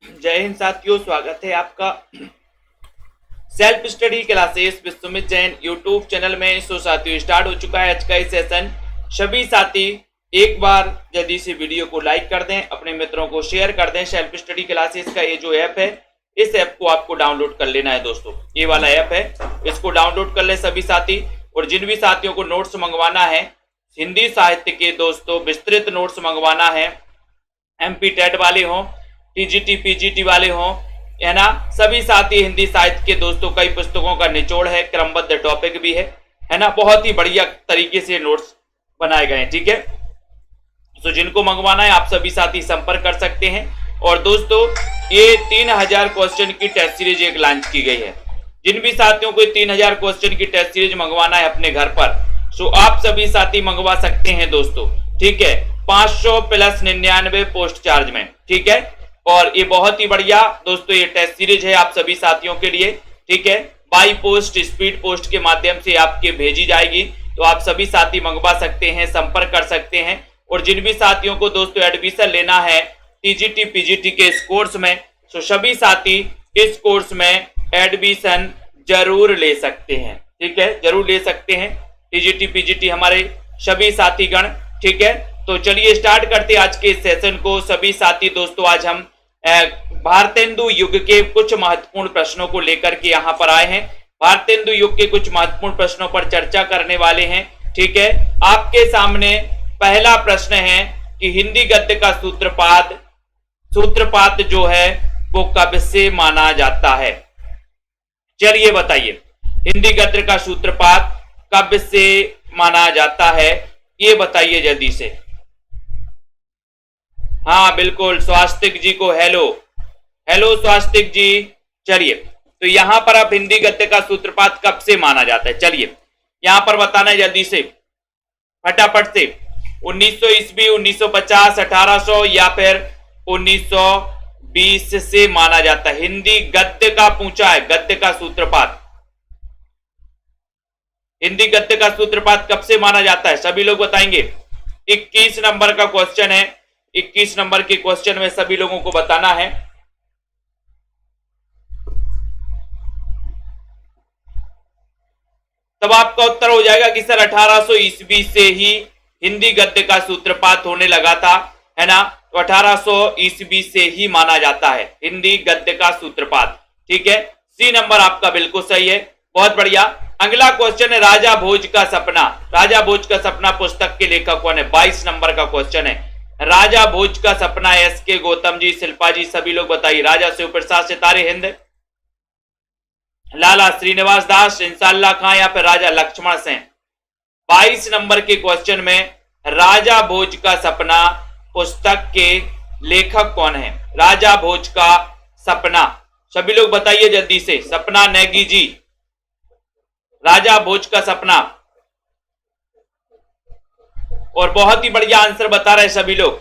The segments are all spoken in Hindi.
जय हिंद साथियों, स्वागत है आपका self study classes Vishwamit Jain YouTube channel में। सो साथियों, स्टार्ट हो चुका है आज का ये सेशन। सभी साथी एक बार जल्दी से वीडियो को लाइक कर दें, अपने मित्रों को शेयर कर दें। सेल्फ स्टडी क्लासेस का ये जो ऐप है, इस ऐप को आपको डाउनलोड कर लेना है दोस्तों। ये वाला ऐप है, इसको डाउनलोड कर ले सभी साथी। और जिन भी साथियों को नोट्स मंगवाना है, हिंदी साहित्य के दोस्तों विस्तृत नोट्स मंगवाना है, एमपी टेट वाले हों, टीजीटी पीजीटी वाले हों, है ना, सभी साथी हिंदी साहित्य के दोस्तों कई पुस्तकों का निचोड़ है, क्रमबद्ध टॉपिक भी है ना, बहुत ही बढ़िया तरीके से नोट्स बनाए गए हैं। ठीक है, तो जिनको मंगवाना है आप सभी साथी संपर्क कर सकते हैं। और दोस्तों, ये 3000 क्वेश्चन की टेस्ट सीरीज एक लॉन्च की गई है। जिन भी साथियों को 3000 क्वेश्चन की टेस्ट सीरीज मंगवाना है अपने घर पर, तो आप सभी साथी मंगवा सकते हैं दोस्तों। ठीक है, 500 प्लस 99 पोस्ट चार्ज में। ठीक है, और ये बहुत ही बढ़िया दोस्तों ये टेस्ट सीरीज है आप सभी साथियों के लिए। ठीक है, बाई पोस्ट, स्पीड पोस्ट के माध्यम से आपके भेजी जाएगी, तो आप सभी साथी मंगवा सकते हैं, संपर्क कर सकते हैं। और जिन भी साथियों को दोस्तों एडमिशन लेना है टीजीटी पीजीटी के इस कोर्स में, तो सभी साथी इस कोर्स में एडमिशन जरूर ले सकते हैं। ठीक है, जरूर ले सकते हैं टीजीटी पीजीटी हमारे सभी साथीगण। ठीक है, तो चलिए स्टार्ट करते हैं आज के सेशन को। सभी साथी दोस्तों, आज हम भारतेंदु युग के कुछ महत्वपूर्ण प्रश्नों को लेकर के यहाँ पर आए हैं। भारतेंदु युग के कुछ महत्वपूर्ण प्रश्नों पर चर्चा करने वाले हैं। ठीक है, आपके सामने पहला प्रश्न है कि हिंदी गद्य का सूत्रपात जो है वो कब से माना जाता है। चलिए बताइए, हिंदी गद्य का सूत्रपात कब से माना जाता है, ये बताइए जल्दी से। हाँ बिल्कुल, स्वास्तिक जी को हेलो हेलो स्वास्तिक जी। चलिए, तो यहां पर अब हिंदी गद्य का सूत्रपात कब से माना जाता है, चलिए यहां पर बताना है जल्दी से, फटाफट से। 1900 ईस्वी, 1950, 1800 या फिर 1920 से माना जाता है। हिंदी गद्य का पूछा है, गद्य का सूत्रपात, हिंदी गद्य का सूत्रपात कब से माना जाता है, सभी लोग बताएंगे। 21 नंबर का क्वेश्चन है, 21 नंबर के क्वेश्चन में सभी लोगों को बताना है। तब आपका उत्तर हो जाएगा कि सर 1800 ईस्वी से ही हिंदी गद्य का सूत्रपात होने लगा था, है ना, तो 1800 ईस्वी से ही माना जाता है हिंदी गद्य का सूत्रपात। ठीक है, सी नंबर आपका बिल्कुल सही है, बहुत बढ़िया। अगला क्वेश्चन है राजा भोज का सपना। राजा भोज का सपना पुस्तक के लेखक कौन है, 22 नंबर का क्वेश्चन है। राजा भोज का सपना, एस के गौतम जी, शिल्पा जी, सभी लोग बताइए। राजा शिव प्रसाद सितारे हिंद, लाला श्रीनिवास दास, इंशाल्लाह खां, या फिर राजा लक्ष्मण सेन। 22 नंबर के क्वेश्चन में राजा भोज का सपना पुस्तक के लेखक कौन है, राजा भोज का सपना, सभी लोग बताइए जल्दी से। सपना नेगी जी, राजा भोज का सपना, और बहुत ही बढ़िया आंसर बता रहे सभी लोग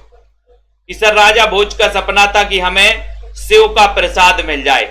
कि सर राजा भोज का सपना था कि हमें शिव का प्रसाद मिल जाए,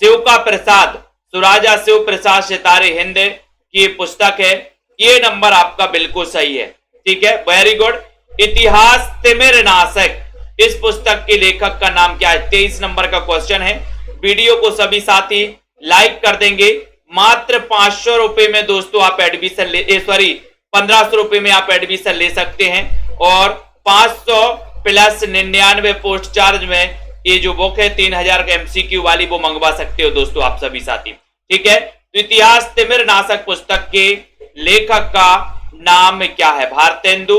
शिव का प्रसाद। तो राजा शिव प्रसाद सितारे हिंद की ये पुस्तक है, ये नंबर आपका बिल्कुल सही है। ठीक है, वेरी गुड। इतिहास तिमिर नाशक, इस पुस्तक के लेखक का नाम क्या है, 23 नंबर का क्वेश्चन है। वीडियो को सभी साथी लाइक कर देंगे। मात्र 500 रुपए में दोस्तों आप एडमिशन ले, सॉरी 1500 रुपए में आप एडमिशन ले सकते हैं, और 500 प्लस 99 पोस्ट चार्ज में ये जो बुक है 3000 का एमसीक्यू वाली, वो मंगवा सकते हो दोस्तों आप सभी साथी। ठीक है, तो इतिहास तिमिर नाशक पुस्तक के लेखक का नाम क्या है, भारतेंदु,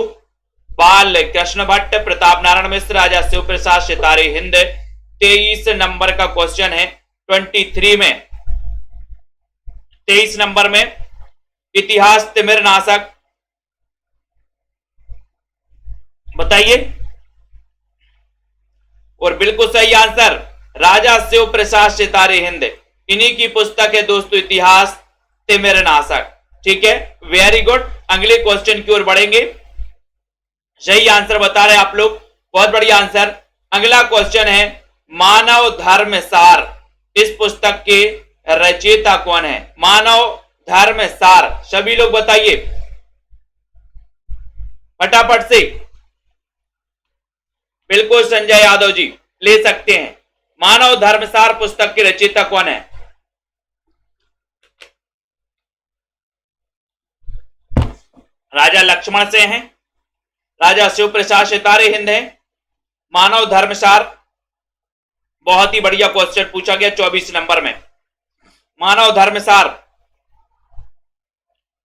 बाल कृष्ण भट्ट, प्रताप नारायण मिश्र, राजा शिव प्रसाद सितारे हिंद। 23 नंबर का क्वेश्चन है, 23 में, 23 नंबर में इतिहास तिमिर नाशक, बताइए। और बिल्कुल सही आंसर राजा शिव प्रसाद सितारे हिंद, इन्हीं की पुस्तक है दोस्तों इतिहास तिमिर नाशक। ठीक है, वेरी गुड। अगले क्वेश्चन की ओर बढ़ेंगे। सही आंसर बता रहे आप लोग, बहुत बढ़िया आंसर। अगला क्वेश्चन है मानव धर्म सार, इस पुस्तक के रचयिता कौन है, मानव धर्म सार, सभी लोग बताइए फटाफट से। बिल्कुल संजय यादव जी ले सकते हैं। मानव धर्मसार पुस्तक के रचयिता कौन है? राजा लक्ष्मण सेन हैं, राजा शिव प्रसाद सितारे हिंद हैं, मानव धर्मसार। बहुत ही बढ़िया क्वेश्चन पूछा गया 24 नंबर में, मानव धर्मसार।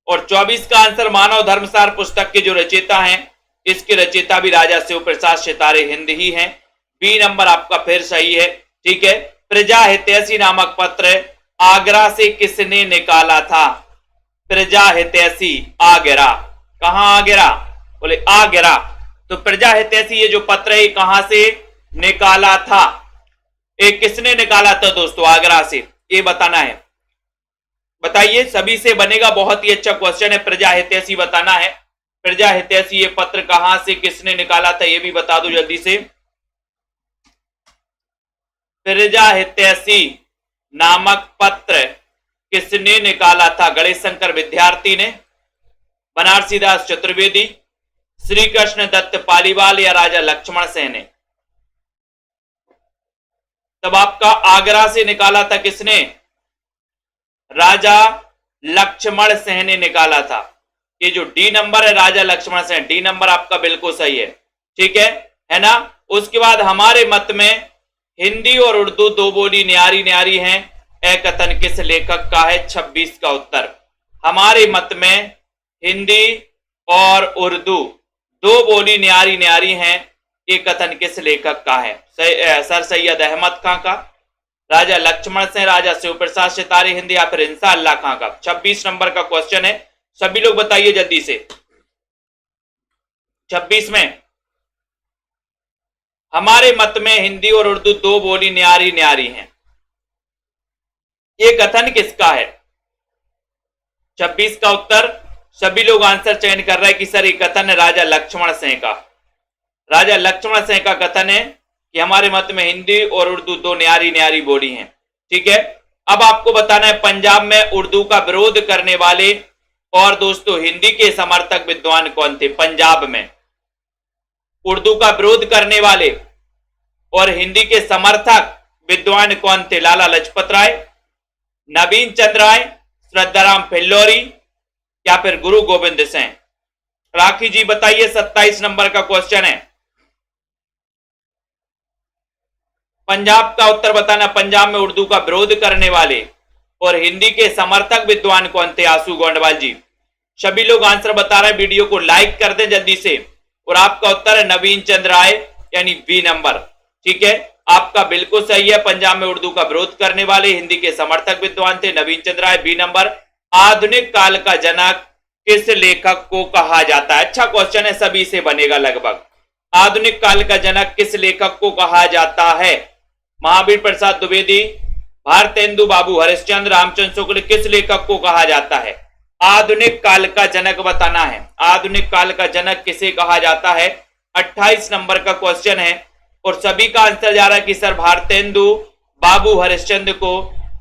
और 24 का आंसर मानव धर्मसार पुस्तक के जो रचयिता हैं, इसके रचयिता भी राजा शिव प्रसाद सितारे हिंद ही हैं। बी नंबर आपका फिर सही है। ठीक है, प्रजा हितैषी नामक पत्र आगरा से किसने निकाला था? प्रजा हितैषी आगरा, कहां आगरा? बोले आगरा। तो प्रजा हितैषी ये जो पत्र है कहां से निकाला था? एक किसने निकाला था दोस्तों आगरा से, ये बताना है। बताइए, सभी से बनेगा, बहुत ही अच्छा क्वेश्चन है। प्रजा हितैषी बताना है, प्रजा हितैषी ये पत्र कहां से किसने निकाला था, ये भी बता दो जल्दी से। प्रजा हितैषी नामक पत्र किसने निकाला था? गणेश शंकर विद्यार्थी ने, बनारसीदास चतुर्वेदी, श्री कृष्ण दत्त पालीवाल या राजा लक्ष्मण सेन ने? तब आपका आगरा से निकाला था किसने? राजा लक्ष्मण सेन ने निकाला था। ये जो डी नंबर है राजा लक्ष्मण सेन, डी नंबर आपका बिल्कुल सही है। ठीक है ना। उसके बाद हमारे मत में हिंदी और उर्दू दो बोली न्यारी न्यारी हैं, यह कथन किस लेखक का है? 26 का उत्तर। हमारे मत में हिंदी और उर्दू दो बोली न्यारी न्यारी हैं, ये कथन किस लेखक का है? सर सैयद अहमद खां का, राजा लक्ष्मण सेन, राजा शिव प्रसाद सितारे हिंद या फिर इंसा अल्लाह खां का? 26 नंबर का क्वेश्चन है, सभी लोग बताइए जल्दी से। 26 में हमारे मत में हिंदी और उर्दू दो बोली न्यारी न्यारी हैं, ये कथन किसका है? 26 का उत्तर सभी लोग आंसर चयन कर रहे हैं कि सर ये कथन है राजा लक्ष्मण सेन का। राजा लक्ष्मण सेन का कथन है कि हमारे मत में हिंदी और उर्दू दो न्यारी न्यारी बोली हैं। ठीक है, अब आपको बताना है पंजाब में उर्दू का विरोध करने वाले और दोस्तों हिंदी के समर्थक विद्वान कौन थे? पंजाब में उर्दू का विरोध करने वाले और हिंदी के समर्थक विद्वान कौन थे? लाला लजपत राय, नवीन चंद्र राय, श्रद्धाराम फिल्लोरी या फिर गुरु गोविंद सिंह? राखी जी बताइए, 27 नंबर का क्वेश्चन है। पंजाब का उत्तर बताना, पंजाब में उर्दू का विरोध करने वाले और हिंदी के समर्थक विद्वान कौन थे? आशु गोंडवाल जी। सभी लोग आंसर बता रहे हैं, वीडियो को लाइक कर दें जल्दी से। और आपका उत्तर है नवीन चंद्र राय यानी बी नंबर। ठीक है, आपका बिल्कुल सही है। पंजाब में उर्दू का विरोध करने वाले हिंदी के समर्थक विद्वान थे नवीन चंद्र राय, बी नंबर। आधुनिक काल का जनक किस लेखक को कहा जाता है? अच्छा क्वेश्चन है, सभी से बनेगा लगभग। आधुनिक काल का जनक किस लेखक को कहा जाता है? महावीर प्रसाद द्विवेदी, भारतेंदु बाबू हरिश्चंद्र, रामचंद्र शुक्ल, किस लेखक को कहा जाता है? आधुनिक काल का जनक बताना है। आधुनिक काल का जनक किसे कहा जाता है? 28 नंबर का क्वेश्चन है और सभी का आंसर जा रहा है कि सर भारतेंदु बाबू हरिश्चंद्र को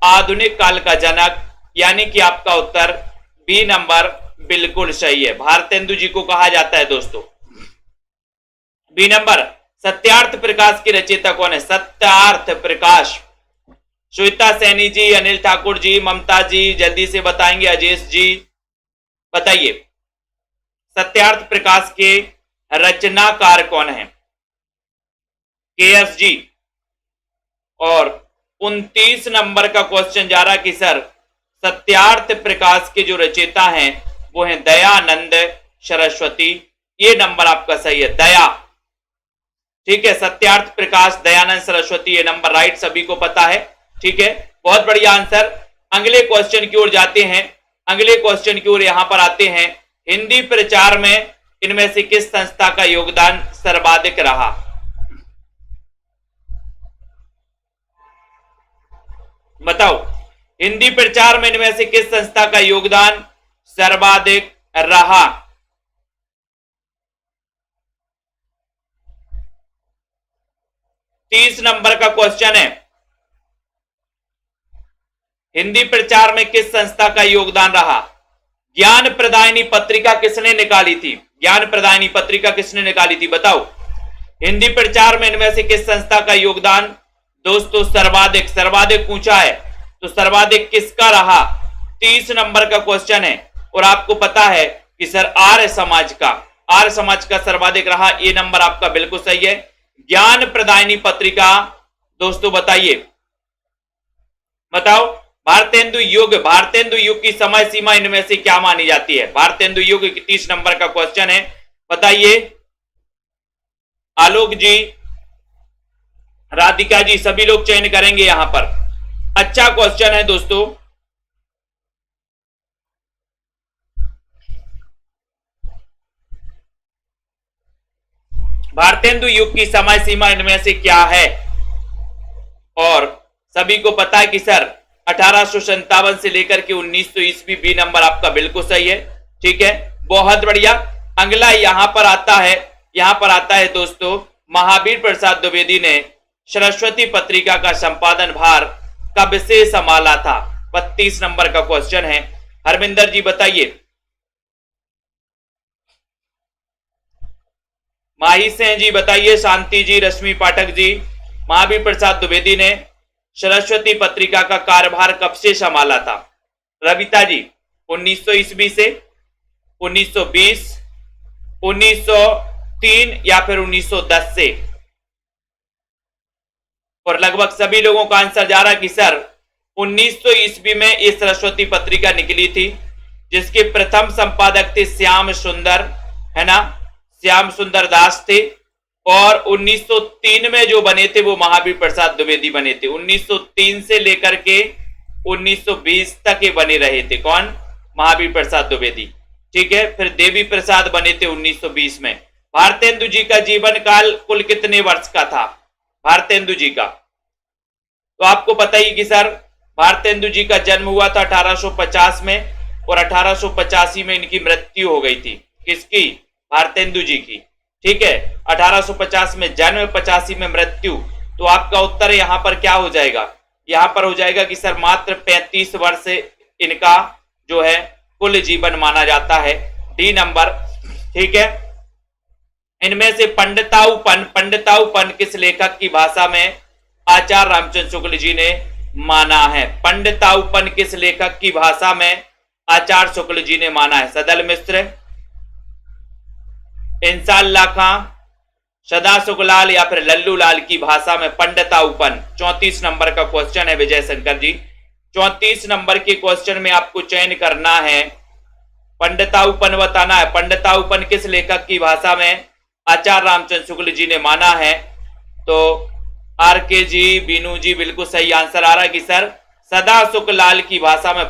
आधुनिक काल का जनक, यानी कि आपका उत्तर बी नंबर बिल्कुल सही है। भारतेंदु जी को कहा जाता है दोस्तों, बी नंबर। सत्यार्थ प्रकाश की रचयिता कौन है? सत्यार्थ प्रकाश, श्वेता सैनी जी, अनिल ठाकुर जी, ममता जी, जल्दी से बताएंगे। अजेश जी बताइए, सत्यार्थ प्रकाश के रचनाकार कौन है? केएस जी। और 29 नंबर का क्वेश्चन जा रहा कि सर सत्यार्थ प्रकाश के जो रचयिता हैं वो हैं दयानंद सरस्वती। ये नंबर आपका सही है, दया। ठीक है, सत्यार्थ प्रकाश, दयानंद सरस्वती, ये नंबर राइट, सभी को पता है। ठीक है, बहुत बढ़िया आंसर। अगले क्वेश्चन की ओर जाते हैं। अगले क्वेश्चन की ओर यहां पर आते हैं। हिंदी प्रचार में इनमें से किस संस्था का योगदान सर्वाधिक रहा? बताओ, हिंदी प्रचार में इनमें से किस संस्था का योगदान सर्वाधिक रहा? तीस नंबर का क्वेश्चन है। हिंदी प्रचार में किस संस्था का योगदान रहा? ज्ञान प्रदायिनी पत्रिका किसने निकाली थी? ज्ञान प्रदायिनी पत्रिका किसने निकाली थी? बताओ, हिंदी प्रचार में इनमें से किस संस्था का योगदान दोस्तों सर्वाधिक सर्वाधिक पूछा है, तो सर्वाधिक किसका रहा? 30 नंबर का क्वेश्चन है। और आपको पता है कि सर आर्य समाज का सर्वाधिक रहा। ये नंबर आपका बिल्कुल सही है। ज्ञान प्रदायिनी पत्रिका दोस्तों बताइए, बताओ भारतेंदु युग की समय सीमा इनमें से क्या मानी जाती है? भारतेंदु युग 30 नंबर का क्वेश्चन है, बताइए। आलोक जी, राधिका जी, सभी लोग चयन करेंगे यहां पर। अच्छा क्वेश्चन है दोस्तों। भारतेंदु युग की समय सीमा इनमें से क्या है? और सभी को पता है कि सर 1857 से लेकर के 1900 ईस्वी। बी नंबर आपका बिल्कुल सही है। ठीक है, बहुत बढ़िया। अगला यहां पर आता है दोस्तों, महावीर प्रसाद द्विवेदी ने सरस्वती पत्रिका का संपादन भार कब से संभाला था? 32 नंबर का क्वेश्चन है। हरमिंदर जी बताइए। माही सिंह जी बताइए, शांति जी, रश्मि पाठक जी, महावीर प्रसाद द्विवेदी ने सरस्वती पत्रिका का कार्यभार कब से संभाला था? रविता जी 1900 ईस्वी से, 1920, 1903 या फिर 1910 से? और लगभग सभी लोगों का आंसर जा रहा है कि सर 1900 ईस्वी में ये सरस्वती पत्रिका निकली थी, जिसके प्रथम संपादक थे श्याम सुंदर, है ना, श्याम सुंदर दास थे। और 1903 में जो बने थे वो महावीर प्रसाद द्विवेदी बने थे। 1903 से लेकर के 1920 तक ये बने रहे थे। कौन? महावीर प्रसाद द्विवेदी। ठीक है, फिर देवी प्रसाद बने थे 1920 में। भारतेंदु जी का जीवन काल कुल कितने वर्ष का था? भारतेंदु जी का तो आपको पता ही कि सर भारतेंदु जी का जन्म हुआ था 1850 में, और 1885 में इनकी मृत्यु हो गई थी। किसकी? भारतेंदु जी की। ठीक है, 1850 में जन्म, 85 में मृत्यु। तो आपका उत्तर यहां पर क्या हो जाएगा? यहां पर हो जाएगा कि सर मात्र 35 वर्ष इनका जो है कुल जीवन माना जाता है। D number. ठीक है, इनमें से पंडिताऊपन किस लेखक की भाषा में आचार्य रामचंद्र शुक्ल जी ने माना है? पंडिताऊपन किस लेखक की भाषा में आचार्य शुक्ल जी ने माना है? सदल मिश्र, इंसाल्लाह खां, सदा सुखलाल या फिर लल्लू लाल की भाषा में पंडिताऊपन। 34 नंबर का क्वेश्चन है विजय शंकर जी। 34 नंबर के क्वेश्चन में आपको चयन करना है, पंडिताऊपन बताना है। पंडिताऊपन किस लेखक की भाषा में आचार्य रामचंद्र शुक्ल जी ने माना है? तो आर के जी, बीनू जी, बिल्कुल सही आंसर आ रहा है कि सर सदा सुखलाल की भाषा में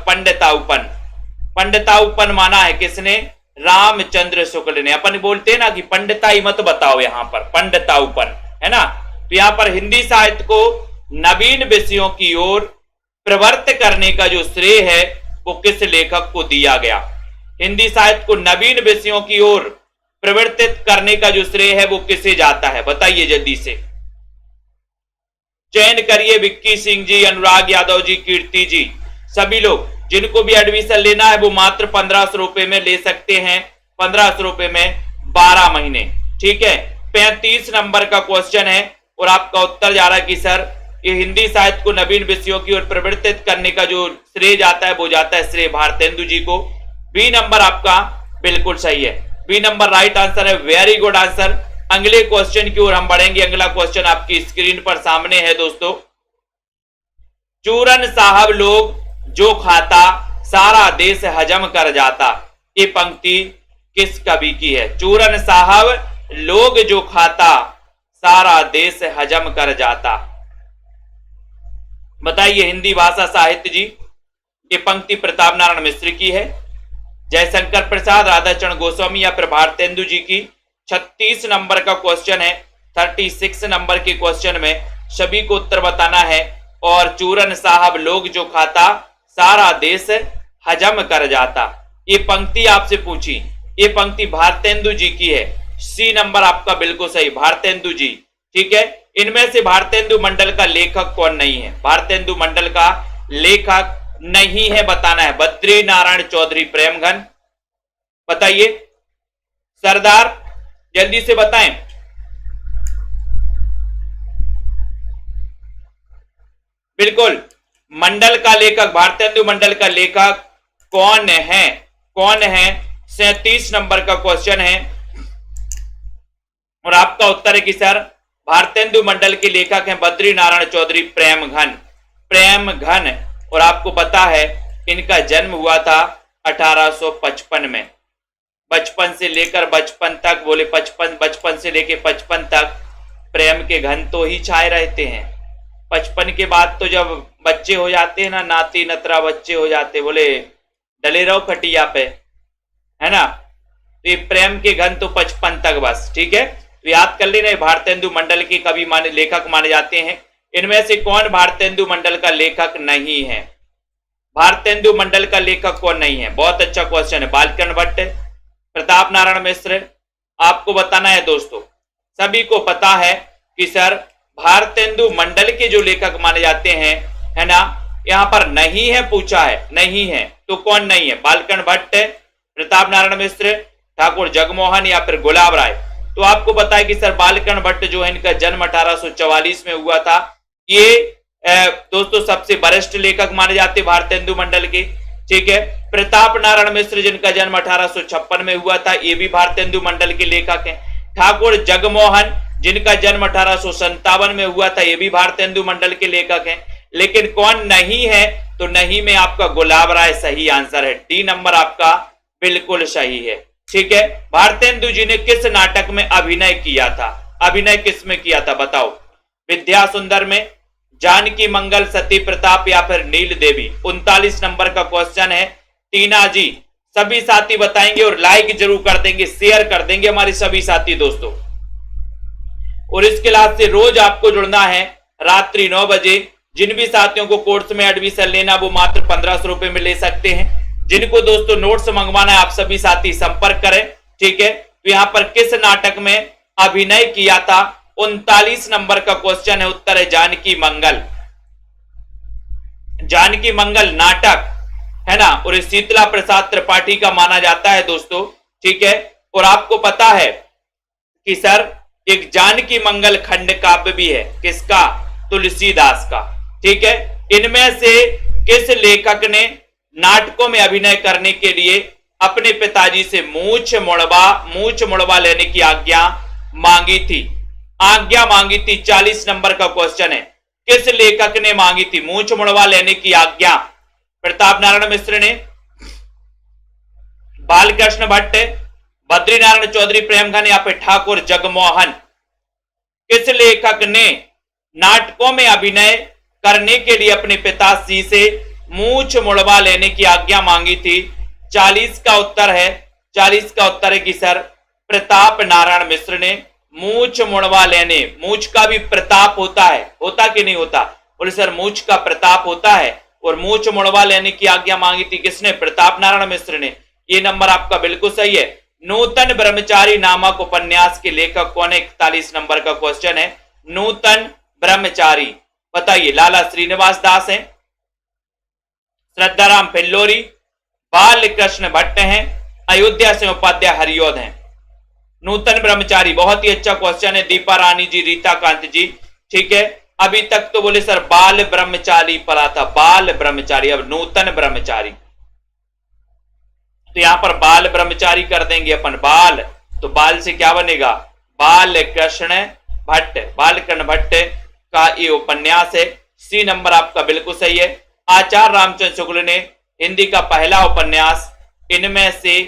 पंडिताऊपन माना है। किसने? रामचंद्र शुक्ल ने। अपन बोलते हैं ना कि पंडिताई मत बताओ, यहां पर पंडिताऊपन, है ना। तो यहां पर हिंदी साहित्य को नवीन विषयों की ओर प्रवृत्त करने का जो श्रेय है वो किस लेखक को दिया गया? हिंदी साहित्य को नवीन विषयों की ओर प्रवर्तित करने का जो श्रेय है वो किसे जाता है? बताइए जल्दी से, चयन करिए। विक्की सिंह जी, अनुराग यादव जी, कीर्ति जी, सभी लोग। जिनको भी एडमिशन लेना है वो मात्र 1500 रुपए में ले सकते हैं। 1500 रुपए में 12 महीने। ठीक है, 35 नंबर का क्वेश्चन है और आपका उत्तर जा रहा है कि सर ये हिंदी साहित्य को नवीन विषयों की ओर प्रवर्तित करने का जो श्रेय जाता है वो जाता है श्रेय भारतेंदु जी को। बी नंबर आपका बिल्कुल सही है। बी नंबर राइट आंसर है। Very good answer. अगले क्वेश्चन की ओर हम बढ़ेंगे। अगला क्वेश्चन आपकी स्क्रीन पर सामने है दोस्तों। चूरन साहब लोग जो खाता सारा देश हजम कर जाता, ये पंक्ति किस कवि की है? चूरन साहब लोग जो खाता सारा देश हजम कर जाता। बताइए हिंदी भाषा साहित्य जी। ये पंक्ति प्रताप नारायण मिश्र की है, जयशंकर प्रसाद, राधाचरण गोस्वामी या फिर भारतेंदु जी की। 36 नंबर का क्वेश्चन है। 36 नंबर के क्वेश्चन में सभी को उत्तर बताना है। और चूरन साहब लोग जो खाता सारा देश हजम कर जाता, ये पंक्ति आपसे पूछी, ये पंक्ति भारतेंदु जी की है। सी नंबर आपका बिल्कुल सही, भारतेंदु जी। ठीक है, इनमें से भारतेंदु मंडल का लेखक कौन नहीं है? भारतेंदु मंडल का लेखक नहीं है, बताना है। बद्री नारायण चौधरी प्रेमघन। बताइए सरदार, जल्दी से बताएं। बिल्कुल। मंडल का लेखक, भारतेंदु मंडल का लेखक कौन है? कौन है? 37 नंबर का क्वेश्चन है और आपका उत्तर है कि सर भारतेंदु मंडल के लेखक हैं बद्री नारायण चौधरी प्रेमघन। प्रेमघन। और आपको पता है इनका जन्म हुआ था 1855 में। बचपन से लेकर बचपन तक, बोले बचपन से लेकर 55 तक प्रेम के घन तो ही छाए रहते हैं। 55 के बाद तो जब बच्चे हो जाते हैं ना, नाती नतरा बच्चे हो जाते, बोले डले रहो खटिया पे, है ना। तो ये प्रेम के घन तो 55 तक बस, ठीक है। तो याद कर लेना, भारतेंदु मंडल के कवि माने लेखक माने जाते हैं। इनमें से कौन भारतेंदु मंडल का लेखक नहीं है? भारतेंदु मंडल का लेखक कौन नहीं है? बहुत अच्छा क्वेश्चन है। बालकन भट्ट, प्रताप नारायण मिश्र। आपको बताना है दोस्तों, सभी को पता है कि सर भारतेंदु मंडल के जो लेखक माने जाते हैं, है ना, यहां पर नहीं है पूछा है, नहीं है तो कौन नहीं है? बालकन भट्ट, प्रताप नारायण मिश्र, ठाकुर जगमोहन या फिर गुलाब राय। तो आपको पता है कि सर बालकन भट्ट जो है इनका जन्म 1844 में हुआ था। ये दोस्तों सबसे वरिष्ठ लेखक माने जाते भारतेंदु मंडल के, ठीक है। प्रताप नारायण मिश्र जिनका जन्म 1856 में हुआ था, ये भी भारतेंदु मंडल के लेखक हैं। ठाकुर जगमोहन जिनका जन्म 1857 में हुआ था, ये भी भारतेंदु मंडल के लेखक हैं। लेकिन कौन नहीं है? तो नहीं में आपका गुलाब राय सही आंसर है। डी नंबर आपका बिल्कुल सही है, ठीक है। भारतेंदु जी ने किस नाटक में अभिनय किया था? अभिनय किस में किया था बताओ? विद्या सुंदर में, जानकी मंगल, सती प्रताप या फिर नील देवी? 39 नंबर का क्वेश्चन है। टीना जी, सभी साथी बताएंगे और लाइक जरूर कर देंगे, शेयर कर देंगे हमारे सभी साथी दोस्तों। और इस क्लास से रोज आपको जुड़ना है रात्रि 9 बजे। जिन भी साथियों को कोर्स में एडमिशन लेना वो मात्र 1500 रुपए में ले सकते हैं। जिनको दोस्तों नोट्स मंगवाना है आप सभी साथी संपर्क करें, ठीक है। तो यहां पर किस नाटक में अभिनय किया था? 39 नंबर का क्वेश्चन है, उत्तर है जानकी मंगल। जानकी मंगल नाटक, है ना, और शीतला प्रसाद त्रिपाठी का माना जाता है दोस्तों, ठीक है। और आपको पता है कि सर एक जानकी मंगल खंड काव्य भी है, किसका? तुलसीदास का, ठीक है। इनमें से किस लेखक ने नाटकों में अभिनय करने के लिए अपने पिताजी से मूछ मुड़वा लेने की आज्ञा मांगी थी? आज्ञा मांगी थी। 40 नंबर का क्वेश्चन है, किस लेखक ने मांगी थी मूछ मुड़वा लेने की आज्ञा? प्रताप नारायण मिश्र ने, बालकृष्ण भट्ट, बद्री नारायण चौधरी प्रेमघन या फिर ठाकुर जगमोहन? किस लेखक ने नाटकों में अभिनय करने के लिए अपने पिताजी से मूछ मुड़वा लेने की आज्ञा मांगी थी? 40 का उत्तर है, 40 का उत्तर है कि सर प्रताप नारायण मिश्र ने मूछ मुड़वा लेने, मूछ का भी प्रताप होता है, होता कि नहीं होता? बोले सर मूछ का प्रताप होता है और मूछ मुड़वा लेने की आज्ञा मांगी थी किसने? प्रताप नारायण मिश्र ने। ये नंबर आपका बिल्कुल सही है। नूतन ब्रह्मचारी नामक उपन्यास के लेखक कौन है? 41 नंबर का क्वेश्चन है। नूतन ब्रह्मचारी बताइए। लाला श्रीनिवास दास हैं, श्रद्धाराम फिल्लोरी, बाल कृष्ण भट्ट हैं, अयोध्या से उपाध्याय हरियोध हैं। नूतन ब्रह्मचारी बहुत ही अच्छा क्वेश्चन है। दीपा रानी जी, रीता कांत जी, ठीक है। अभी तक तो बोले सर बाल ब्रह्मचारी पढ़ा था, बाल ब्रह्मचारी, अब नूतन ब्रह्मचारी। तो यहां पर बाल ब्रह्मचारी कर देंगे अपन, बाल, तो बाल से क्या बनेगा? बाल कृष्ण भट्ट, बालकृष्ण भट्ट का ये उपन्यास है। सी नंबर आपका बिल्कुल सही है। आचार्य रामचंद्र शुक्ल ने हिंदी का पहला उपन्यास इनमें से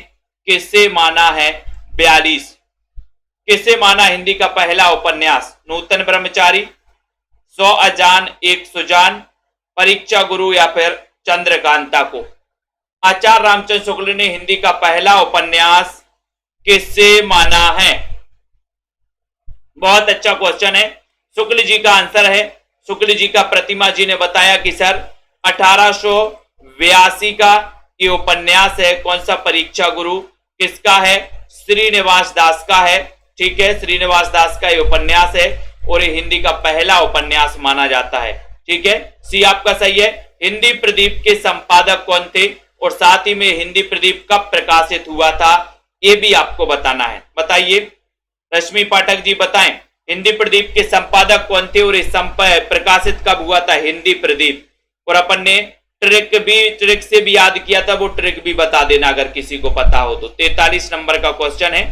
किसे माना है? 42। किसे माना हिंदी का पहला उपन्यास? नूतन ब्रह्मचारी, 100 अजान एक सुजान, परीक्षा गुरु या फिर चंद्रकांता को? आचार्य रामचंद्र शुक्ल ने हिंदी का पहला उपन्यास किसे माना है? बहुत अच्छा क्वेश्चन है। शुक्ल जी का आंसर है, शुक्ल जी का प्रतिमा जी ने बताया कि सर 1882 का ये उपन्यास है। कौन सा? परीक्षा गुरु। किसका है? श्रीनिवास दास का है, ठीक है। श्रीनिवास दास का ये उपन्यास है और ये हिंदी का पहला उपन्यास माना जाता है, ठीक है। सी आपका सही है। हिंदी प्रदीप के संपादक कौन थे और साथ ही में हिंदी प्रदीप कब प्रकाशित हुआ था, ये भी आपको बताना है। बताइए रश्मि पाठक जी, बताएं हिंदी प्रदीप के संपादक कौन थे और इस प्रकाशित कब हुआ था? हिंदी प्रदीप। और अपन ने ट्रिक से भी याद किया था, वो ट्रिक भी बता देना अगर किसी को पता हो तो। 43 नंबर का क्वेश्चन है।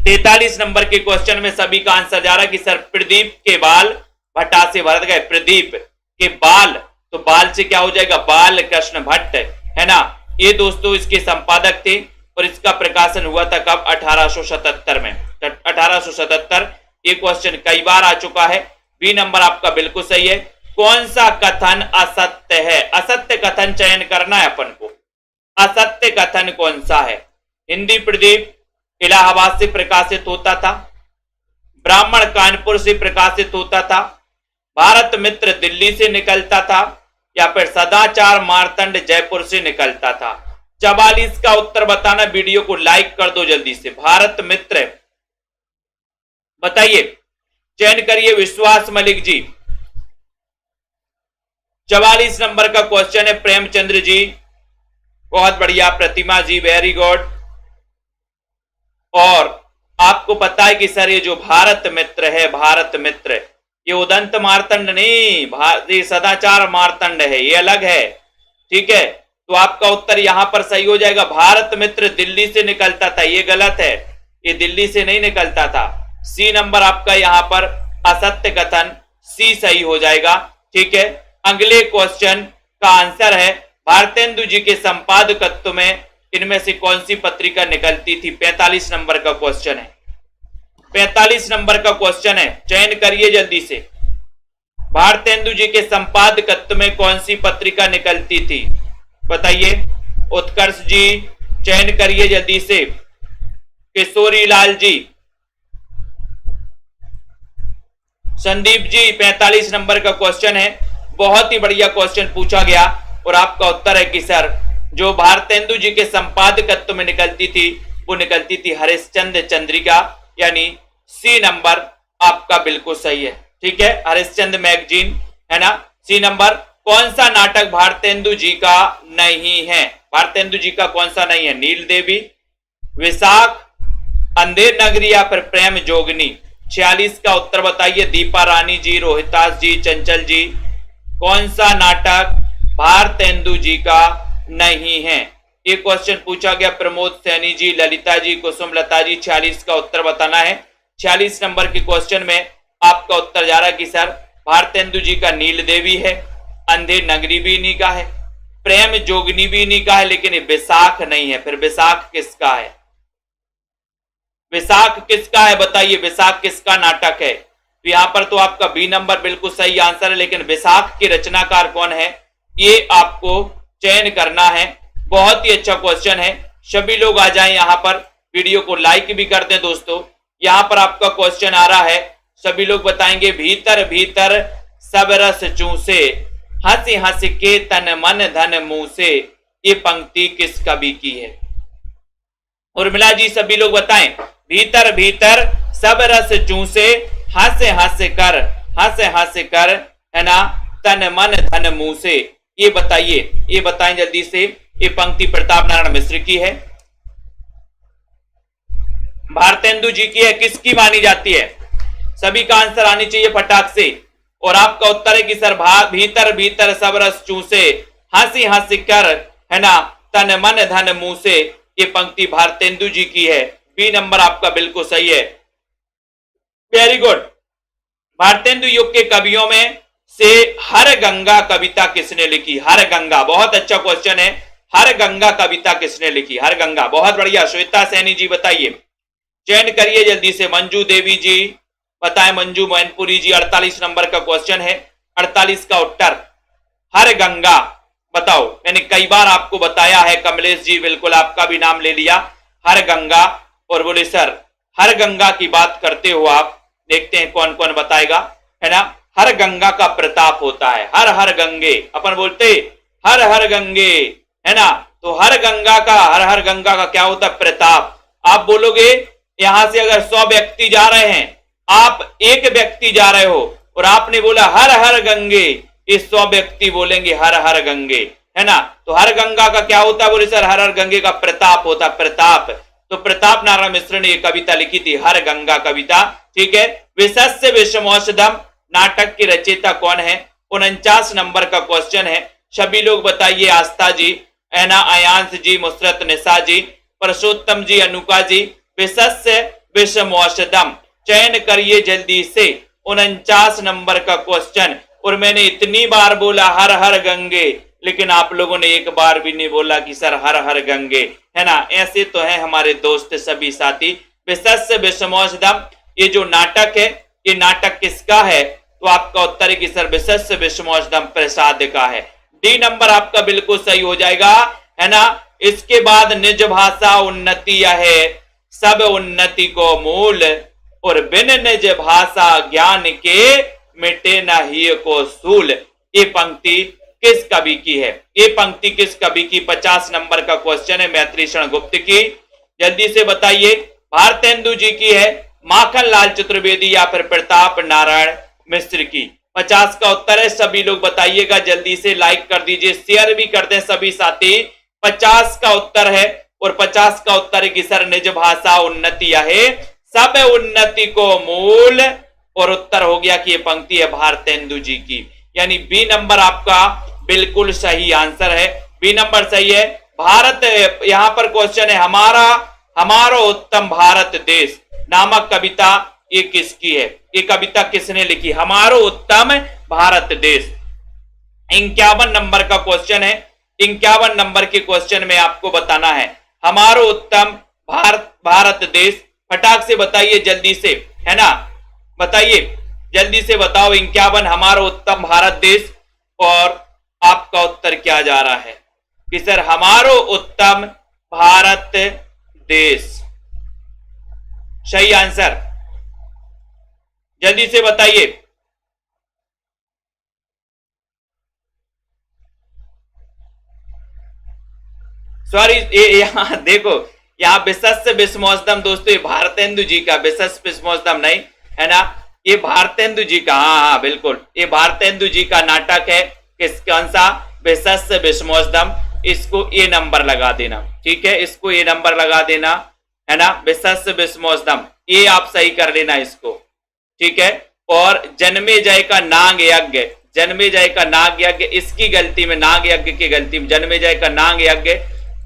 43 नंबर के क्वेश्चन में सभी का आंसर जा रहा है कि सर प्रदीप के बाल भट्टा से भरत गए। प्रदीप के बाल, तो बाल से क्या हो जाएगा? बाल कृष्ण भट्ट, है ना। ये दोस्तों इसके संपादक थे और इसका प्रकाशन हुआ था कब? 1877 में। 1877। ये क्वेश्चन कई बार आ चुका है। बी नंबर आपका बिल्कुल सही है। कौन सा कथन असत्य है? असत्य कथन चयन करना है अपन को। असत्य कथन कौन सा है? हिंदी प्रदीप इलाहाबाद से प्रकाशित होता था, ब्राह्मण कानपुर से प्रकाशित होता था, भारत मित्र दिल्ली से निकलता था, या फिर सदाचार मार्तंड जयपुर से निकलता था। 44 का उत्तर बताना। वीडियो को लाइक कर दो जल्दी से। भारत मित्र बताइए, चयन करिए। विश्वास मलिक जी। 44 नंबर का क्वेश्चन है। प्रेमचंद्र जी, बहुत बढ़िया। प्रतिमा जी, वेरी गुड। और आपको पता है कि सर ये जो भारत मित्र है, भारत मित्र, ये उदंत मार्तंड नहीं, ये सदाचार मार्तंड है, ये अलग है। ठीक है, तो आपका उत्तर यहां पर सही हो जाएगा। भारत मित्र दिल्ली से निकलता था, ये गलत है, ये दिल्ली से नहीं निकलता था। सी नंबर आपका यहां पर असत्य कथन, सी सही हो जाएगा। ठीक है, अगले क्वेश्चन का आंसर है भारतेंदु जी के संपादकत्व में इनमें से कौन सी पत्रिका निकलती थी? 45 नंबर का क्वेश्चन है। 45 नंबर का क्वेश्चन है, चयन करिए जल्दी से। भारतेंदु जी के संपादकत्व में कौन सी पत्रिका निकलती थी? बताइए। उत्कर्ष जी, चयन करिए जल्दी से। किशोरी लाल जी, संदीप जी, 45 नंबर का क्वेश्चन है। बहुत ही बढ़िया क्वेश्चन पूछा गया और आपका उत्तर है कि सर जो भारतेंदु जी के संपादकत्व में निकलती थी वो निकलती थी हरिश्चंद्र चंद्रिका, यानी सी नंबर आपका बिल्कुल सही है। ठीक है, हरिश्चंद्र मैगजीन, है ना। C number. कौन सा नाटक भारतेंदु जी का नहीं है? भारतेंदु जी का कौन सा नहीं है? नील देवी, विशाख, अंधेर नगरी या फिर प्रेम जोगनी। 46 का उत्तर बताइए। दीपा रानी जी, रोहितास जी, चंचल जी, कौन सा नाटक भारतेंदु जी का नहीं है? ये क्वेश्चन पूछा गया। प्रमोद सैनी जी, ललिता जी, कुसुम लता जी। 46 का उत्तर बताना है। 46 नंबर के क्वेश्चन में आपका उत्तर जा रहा है कि सर भारतेंदु जी का नील देवी है, अंधेर नगरी भी इन्हीं का है, प्रेम जोगनी भी इन्हीं का है, लेकिन विशाख नहीं है। फिर विशाख किसका है? विशाख किसका है बताइए? विशाख किसका नाटक है? तो यहां पर तो आपका बी नंबर बिल्कुल सही आंसर है, लेकिन विशाख के रचनाकार कौन है ये आपको चयन करना है। बहुत ही अच्छा क्वेश्चन है। सभी लोग आ जाएं यहां पर, वीडियो को लाइक भी कर दें दोस्तों। यहां पर आपका क्वेश्चन आ रहा है, सभी लोग बताएंगे। भीतर भीतर सब रस चूसे, हंसी हंस के तन मन धन मुंह से, ये पंक्ति किस कवि की है? उर्मिला जी, सभी लोग बताएं। भीतर भीतर सब रस चूसे, हंस हंस कर, है ना, तन मन धन मुंह से, ये बताइए, ये बताएं जल्दी से। ये पंक्ति प्रताप नारायण मिश्र की है, भारतेंदु जी की है, किसकी मानी जाती है? सभी का आंसर आनी चाहिए फटाक से। और आपका उत्तर है कि सर भीतर भीतर सब रस चूसे, हंसी हंसी कर, है ना, तन मन धन मुंह से, ये पंक्ति भारतेंदु जी की है। बी नंबर आपका बिल्कुल सही है। Very good. भारतेंदु युग के कवियों में से हर गंगा कविता किसने लिखी? हर गंगा, बहुत अच्छा क्वेश्चन है। हर गंगा कविता किसने लिखी? हर गंगा, बहुत बढ़िया। श्वेता सैनी जी बताइए, चयन करिए जल्दी से। मंजू देवी जी बताएं, मंजू मैनपुरी जी। 48 नंबर का क्वेश्चन है। 48 का उत्तर हर गंगा, बताओ। मैंने कई बार आपको बताया है। कमलेश जी, बिल्कुल आपका भी नाम ले लिया। हर गंगा, और बोले सर हर गंगा की बात करते हो आप, देखते हैं कौन कौन बताएगा, है ना। हर गंगा का प्रताप होता है, हर हर गंगे, अपन बोलते हर हर गंगे, है ना। तो हर हर गंगा का क्या होता है? प्रताप। आप बोलोगे यहां से अगर 100 व्यक्ति जा रहे हैं, आप एक व्यक्ति जा रहे हो और आपने बोला हर हर गंगे, इस 100 व्यक्ति बोलेंगे हर हर गंगे, है ना। तो हर गंगा का क्या होता है? बोले सर हर हर गंगे का प्रताप होता है, प्रताप। तो प्रताप नारायण मिश्र ने ये कविता लिखी थी, हर गंगा कविता। ठीक है, विशस्य विषमौषधम नाटक के रचयिता कौन है? 49 नंबर का क्वेश्चन है। सभी लोग बताइए, आस्था जी, ऐना अयांश जी, मुसरत निशा जी, परसोत्तम जी, अनुका जी। विशस्य विषमौषधम चयन करिए जल्दी से, 49 नंबर का क्वेश्चन। और मैंने इतनी बार बोला हर हर गंगे, लेकिन आप लोगों ने एक बार भी नहीं बोला कि सर हर हर गंगे, है ना। ऐसे तो है हमारे दोस्त सभी साथी। विशस्य विषमौषधम, ये जो नाटक है, ये नाटक किसका है? तो आपका उत्तर है कि सर विशस्य विषमौषधम प्रसाद का है। डी नंबर आपका बिल्कुल सही हो जाएगा, है ना। इसके बाद निज भाषा उन्नति है सब उन्नति को मूल, और बिन निज भाषा ज्ञान के मिटे न ही को सूल। ये पंक्ति किस कवि की है? ये पंक्ति किस कवि की? 50 नंबर का क्वेश्चन है, मैत्री शरण गुप्त की। जल्दी से बताइए। भारतेंदु जी की है, माखन लाल चतुर्वेदी या फिर प्रताप नारायण मिश्र की। 50 का उत्तर है। सभी लोग बताइएगा जल्दी से, लाइक कर दीजिए, शेयर भी कर दें सभी साथी। 50 का उत्तर है, और 50 का उत्तर है कि सर निज भाषा उन्नति है सब उन्नति को मूल, और उत्तर हो गया कि ये पंक्ति है भारतेंदु जी की। यानी बी नंबर आपका बिल्कुल सही आंसर है। बी नंबर सही है। भारत, यहां पर क्वेश्चन है, हमारा उत्तम भारत देश नामक कविता ये किसकी है? ये कविता किसने लिखी? हमारो उत्तम भारत देश। 51 नंबर का क्वेश्चन है। 51 नंबर के क्वेश्चन में आपको बताना है हमारो उत्तम भारत देश। फटाक से बताइए जल्दी से, है ना, बताइए जल्दी से बताओ। 51 हमारा उत्तम भारत देश, और आपका उत्तर क्या जा रहा है कि सर हमारो उत्तम भारत देश सही आंसर। जल्दी से बताइए। सॉरी, यहां देखो, यहाँ विशस्य विषमौषधम दोस्तों, ये भारतेंदु जी का, विशस्य विषमौषधम नहीं, है ना, ये भारतेंदु जी का। हाँ बिल्कुल, ये भारतेंदु जी का नाटक है। कौन सा? विशस्य विषमौषधम। इसको ए नंबर लगा देना, ठीक है, इसको ए नंबर लगा देना, है ना। विशस्य विषमौषधम ये आप सही कर लेना इसको, ठीक है। और जन्मेजय का नाग यज्ञ, जन्मेजय का नाग यज्ञ, इसकी गलती में, नाग यज्ञ की गलती में, जन्मेजय का नाग यज्ञ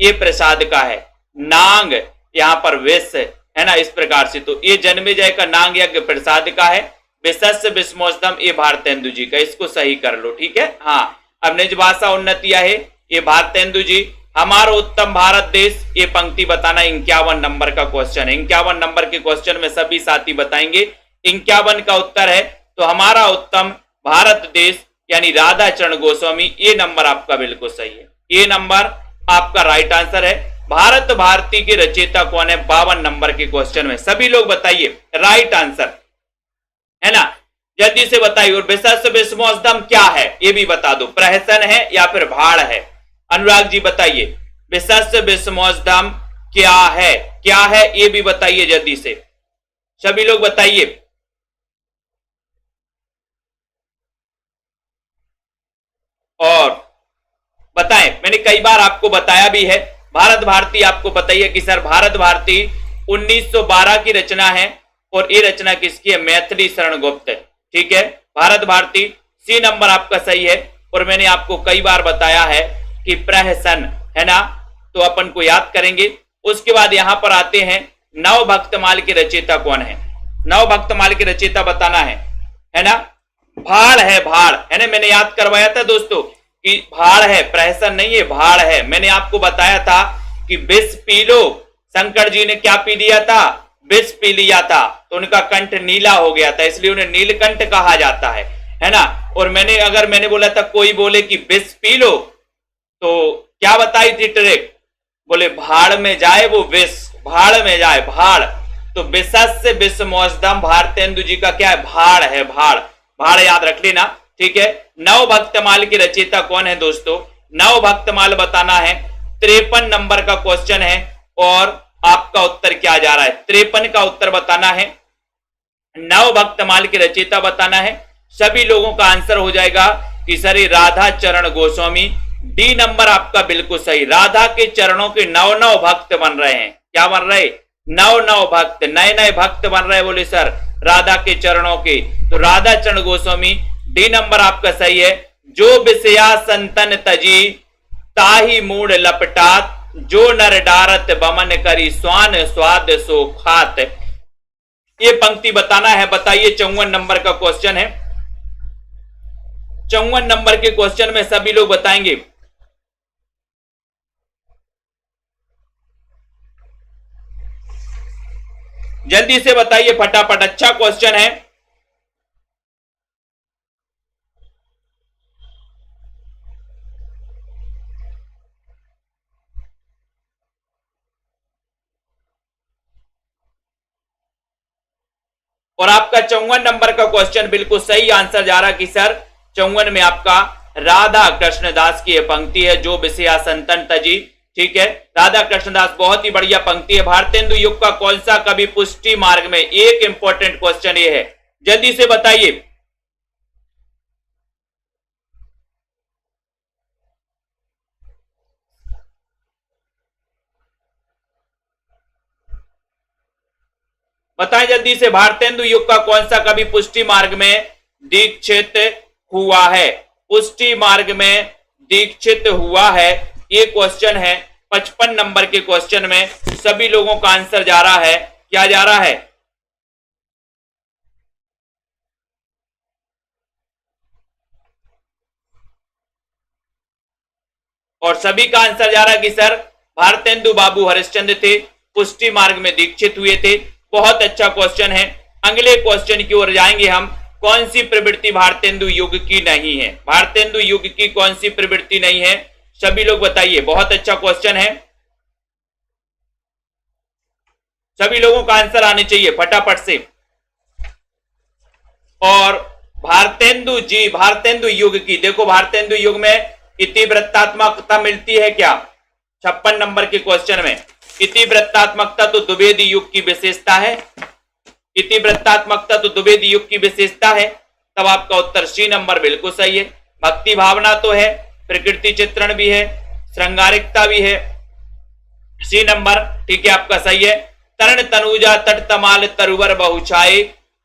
ये प्रसाद का है। नाग यहां पर विष है ना, इस प्रकार से। तो ये जन्मेजय का नाग यज्ञ प्रसाद का है। विशस्य विषमौषधम ये भारतेंदु जी का, इसको सही कर लो, ठीक है। हाँ, अब निज भाषा उन्नतिया है ये भारतेंदु जी। हमारा उत्तम भारत देश, ये पंक्ति बताना 51 नंबर का क्वेश्चन है। 51 नंबर के क्वेश्चन में सभी साथी बताएंगे। 51 का उत्तर है तो हमारा उत्तम भारत देश, यानी राधा चरण गोस्वामी। ये नंबर आपका बिल्कुल सही है, ये नंबर आपका राइट आंसर है। भारत भारती के रचयिता कौन है? 52 नंबर के क्वेश्चन में सभी लोग बताइए राइट आंसर, है ना, जल्दी से बताइए। और विशस्य विषमौषधम क्या है ये भी बता दो, प्रहसन है या फिर भाड़ है? अनुराग जी बताइए विशस्य विषमौषधम क्या है, क्या है ये भी बताइए जल्दी से, सभी लोग बताइए। और बताएं, मैंने कई बार आपको बताया भी है। भारत भारती आपको बताइए कि सर भारत भारती 1912 की रचना है, और ये रचना किसकी है? मैथिली शरण गुप्त, ठीक है। भारत भारती सी नंबर आपका सही है। और मैंने आपको कई बार बताया है कि प्रहसन, है ना, तो अपन को याद करेंगे। उसके बाद यहां पर आते हैं नव भक्तमाल के रचयिता कौन है? नव भक्तमाल के रचयिता बताना है ना। भाड़ है, भाड़ है ना, मैंने याद करवाया था दोस्तों कि भाड़ है, प्रहसन नहीं है, भाड़ है। मैंने आपको बताया था कि विष पी लो, शंकर जी ने क्या पी लिया था? विष पी लिया था, तो उनका कंठ नीला हो गया था, इसलिए उन्हें नीलकंठ कहा जाता है ना। और मैंने बोला था कोई बोले कि विष पी लो, तो क्या बताई थी ट्रिक? बोले भाड़ में जाए वो विष, भाड़ में जाए, भाड़। तो विशस्य विषमौषधम भारतेंदु जी का क्या है? भाड़ है, भाड़, भाड़ याद रख लेना, ठीक है। नव भक्तमाल की रचयिता कौन है दोस्तों? नव भक्तमाल बताना है। 53 नंबर का क्वेश्चन है, और आपका उत्तर क्या जा रहा है? 53 का उत्तर बताना है, नव भक्तमाल की रचयिता बताना है। सभी लोगों का आंसर हो जाएगा कि सर राधा चरण गोस्वामी। डी नंबर आपका बिल्कुल सही, राधा के चरणों के 9 भक्त बन रहे हैं, क्या बन रहे? नव नव भक्त, नए नए भक्त बन रहे। बोले सर राधा के चरणों के, तो राधा चरण गोस्वामी, डी नंबर आपका सही है। जो विषया संतन तजी ताही मूड लपटात, जो नर डारत बमन करी स्वान स्वाद सो खात। ये पंक्ति बताना है। बताइए 54 नंबर का क्वेश्चन है। 54 नंबर के क्वेश्चन में सभी लोग बताएंगे। जल्दी से बताइए फटाफट, अच्छा क्वेश्चन है। और आपका 54 नंबर का क्वेश्चन बिल्कुल सही आंसर जा रहा कि सर 54 में आपका राधा कृष्णदास की यह पंक्ति है, जो विषया संतन तजी। ठीक है, राधा कृष्णदास, बहुत ही बढ़िया पंक्ति है। भारतेंदु युग का कौन सा कवि पुष्टि मार्ग में? एक इंपॉर्टेंट क्वेश्चन ये है, जल्दी से बताइए। बताएं जल्दी से, भारतेंदु युग का कौन सा कवि पुष्टि मार्ग में दीक्षित हुआ है? पुष्टि मार्ग में दीक्षित हुआ है, ये क्वेश्चन है। 55 नंबर के क्वेश्चन में सभी लोगों का आंसर जा रहा है, क्या जा रहा है? और सभी का आंसर जा रहा है कि सर भारतेंदु बाबू हरिश्चंद्र थे, पुष्टि मार्ग में दीक्षित हुए थे। बहुत अच्छा क्वेश्चन है। अगले क्वेश्चन की ओर जाएंगे हम। कौन सी प्रवृत्ति भारतेंदु युग की नहीं है? भारतेंदु युग की कौन सी प्रवृत्ति नहीं है? सभी लोग बताइए। बहुत अच्छा क्वेश्चन है, सभी लोगों का आंसर आने चाहिए फटाफट से। और भारतेंदु जी, भारतेंदु युग की, देखो भारतेंदु युग में इतिवृत्तात्मकता मिलती है क्या? 56 नंबर के क्वेश्चन में इतिवृत्तात्मकता तो द्विवेदी युग की विशेषता है। इतिवृत्तात्मकता तो द्विवेदी युग की विशेषता है। तब आपका उत्तर सी नंबर बिल्कुल सही है। भक्ति भावना तो है, प्रकृति चित्रण भी है, श्रृंगारिकता भी है। सी नंबर ठीक है आपका सही है। तरण तनुजा तट तमाल तरुवर बहुछाए,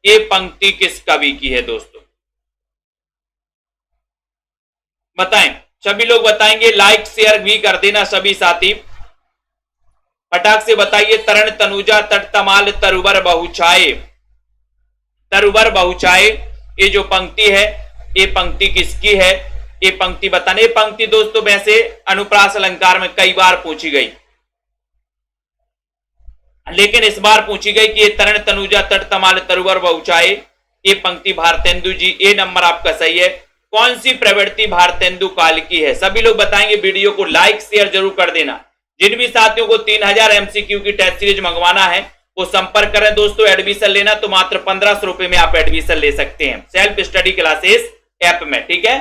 ये पंक्ति किस कवि की है दोस्तों? बताएं, सभी लोग बताएंगे। लाइक शेयर भी कर देना सभी साथी, फटाक से बताइए। तरण तनुजा तट तमाल तरुवर बहुछाए, तरुवर बहुछाए, ये जो पंक्ति है ये पंक्ति किसकी है? ये पंक्ति बताने। ये पंक्ति दोस्तों वैसे अनुप्रास अलंकार में कई बार पूछी गई, लेकिन इस बार पूछी गई कि ये तरण तनुजा तट तमाल तरुवर बहुछाए, ये पंक्ति भारतेंदु जी। ए नंबर आपका सही है। कौन सी प्रवृत्ति भारतेंदु काल की है? सभी लोग बताएंगे। वीडियो को लाइक शेयर जरूर कर देना। जिन भी साथियों को 3000 एमसीक्यू की टेस्ट सीरीज मंगवाना है वो संपर्क करें दोस्तों। एडमिशन लेना तो मात्र 1500 रुपए में आप एडमिशन ले सकते हैं सेल्फ स्टडी क्लासेस ऐप में। ठीक है,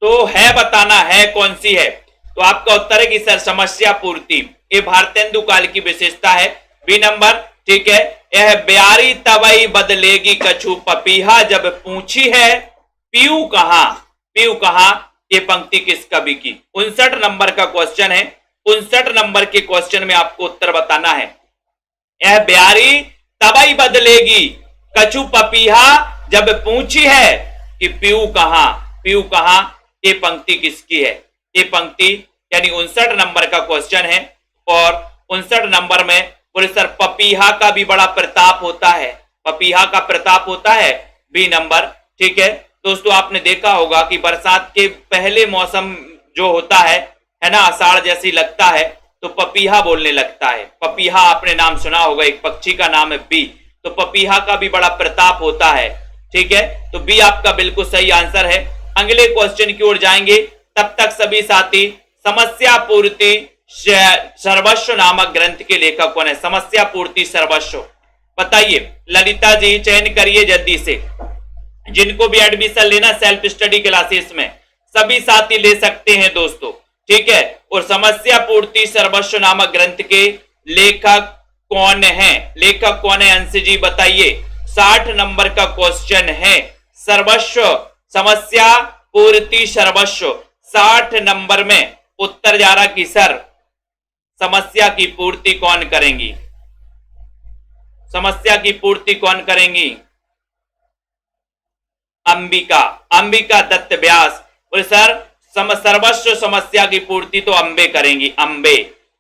तो है बताना है कौन सी है। तो आपका उत्तर है कि सर समस्या पूर्ति, ये भारतेंदु काल की विशेषता है। बी नंबर ठीक है। यह ब्यारी तवई बदलेगी कछु पपीहा, जब पूछी है पीयू कहां, पीयू कहां, ये पंक्ति किस कवि की? 59 नंबर का क्वेश्चन है। 59 नंबर के क्वेश्चन में आपको उत्तर बताना है। यह ब्यारी तवई बदलेगी कछु पपीहा, जब पूछी है कि पीयू कहां, पीयू कहां, ये पंक्ति किसकी है? ये पंक्ति यानी 59 नंबर का क्वेश्चन है। और 59 नंबर में बोले सर पपीहा का भी बड़ा प्रताप होता है, पपीहा का प्रताप होता है। बी नंबर ठीक है। दोस्तों आपने देखा होगा कि बरसात के पहले मौसम जो होता है ना, आषाढ़ जैसी लगता है तो पपीहा बोलने लगता है। पपीहा आपने नाम सुना होगा, एक पक्षी का नाम है बी, तो पपीहा का भी बड़ा प्रताप होता है। ठीक है, तो बी आपका बिल्कुल सही आंसर है। अगले क्वेश्चन की ओर जाएंगे, तब तक सभी साथी समस्या पूर्ति सर्वस्व नामक ग्रंथ के लेखक कौन है? समस्या पूर्ति सर्वस्व, बताइए। ललिता जी चयन करिए जल्दी से। जिनको भी एडमिशन लेना सेल्फ स्टडी क्लासेस में सभी साथी ले सकते हैं दोस्तों। ठीक है, और समस्या पूर्ति सर्वस्व नामक ग्रंथ के लेखक कौन है? लेखक कौन है अंश जी बताइए। 60 नंबर का क्वेश्चन है। सर्वस्व समस्या पूर्ति सर्वस्व। 60 नंबर में उत्तर जा रहा कि सर समस्या की पूर्ति कौन करेंगी, समस्या की पूर्ति कौन करेंगी? अंबिका, अंबिका दत्त व्यास। बोले सर सर्वस्व समस्या की पूर्ति तो अंबे करेंगी, अंबे।